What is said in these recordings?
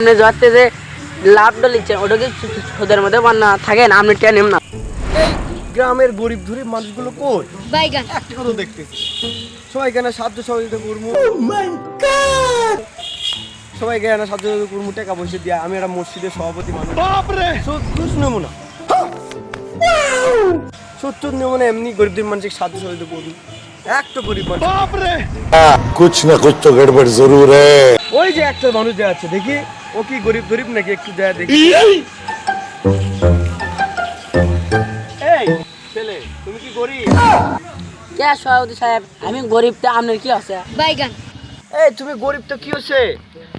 আপনি যাতে যে লাভটা নিচ্ছেন ওটা কি সুদের মধ্যে বান্না থাকেন আপনি টেন নেন না। এই গ্রামের গরিব ধরিব মানুষগুলো কই বাইগান একটা কথা দেখতেছি সবাই কেন সাহায্য সহযোগিতা করবো সবাই কেন সাহায্য সহযোগিতা করবো টাকা পয়সা দিয়া আমি একটা মসজিদের সভাপতি মানুষ সুদ নেবো না সুদ নেবো না এমনি গরিবদের মানুষকে সাহায্য সহযোগিতা করবো একটা গরিব মানুষ कुछ न कुछ तो गड़बड़ जरूर है। ওই যে একটা মানুষ দেয়া আছে দেখি ও কি গরিব গরিব নাকি একটু দেয়া দেখি এই ছেলে তুমি কি গরিব কে সভাপতি সাহেব আমি গরিবটা আপনার কি আছে? বাইগান এই তুমি গরিব তো কি হচ্ছে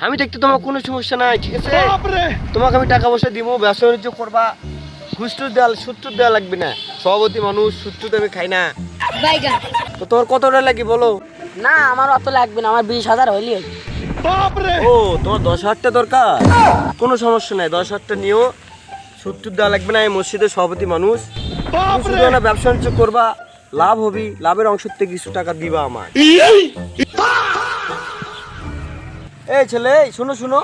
আমি দেখতে তোমার কোনো সমস্যা নাই ঠিক আছে তোমাকে আমি টাকা পয়সা দিব ব্যবসা বাণিজ্য করবা ঘুষ টুস দেওয়া সুদ টুস দেওয়া লাগবে না সভাপতি মানুষ সুদ টুদ আমি খাই না বাইগান তো তোমার কতটা লাগে বলো না আমার অত লাগবে না, আমার 20,000 হইলেই হবে। ও তোমার 10,000টা দরকার কোনো সমস্যা নাই 10,000টা নিও সুদ টুদ দেওয়া লাগবে না এই মসজিদের সভাপতি মানুষ তুমি শুধু না ব্যবসা বাণিজ্য করবা লাভ হবি লাভের অংশ থেকে কিছু টাকা দিবা আমার এই ছেলে এই শোনো শোনো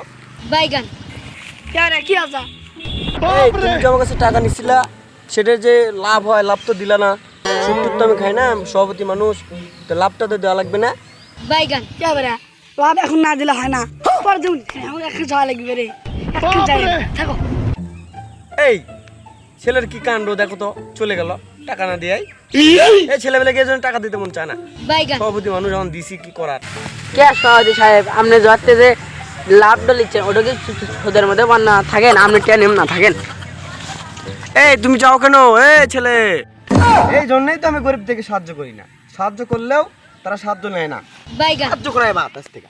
বাইগান কে কি আছে? এই তুমি যে আমার কাছে টাকা নিছিলা সেটা যে লাভ হয় লাভ তো দিলা না সুদ টুদ তো আমি খাই না সভাপতি মানুষ তো লাভটা তো দেওয়া লাগবে না বাইগান কে বেরা লাভ এখন না দিলে হয় না পরে দিন এখন একটু যাওয়া লাগবে রে একটু যাই থাকো এই ছেলের কি কাণ্ড দেখো তো চলে গেল টাকা না দিয়ে এই ছেলেবেলাকে এই জন্য টাকা দিতে মন চায় না বাইগান সভাপতি মানুষ এখন দিছি কি করার কে সভাপতি সাহেব আপনি যাতে যে লাভটা নিচ্ছেন ওটা কি সুদের মধ্যে বান্না থাকেন আপনি টেন নেন না থাকেন। এই তুমি যাও কেন এই ছেলে এই জন্যই তো আমি গরিব থেকে সাহায্য করি না সাহায্য করলেও তারা সাহায্য নেয় না বাইগান সাহায্য করায় বাতাস থেকে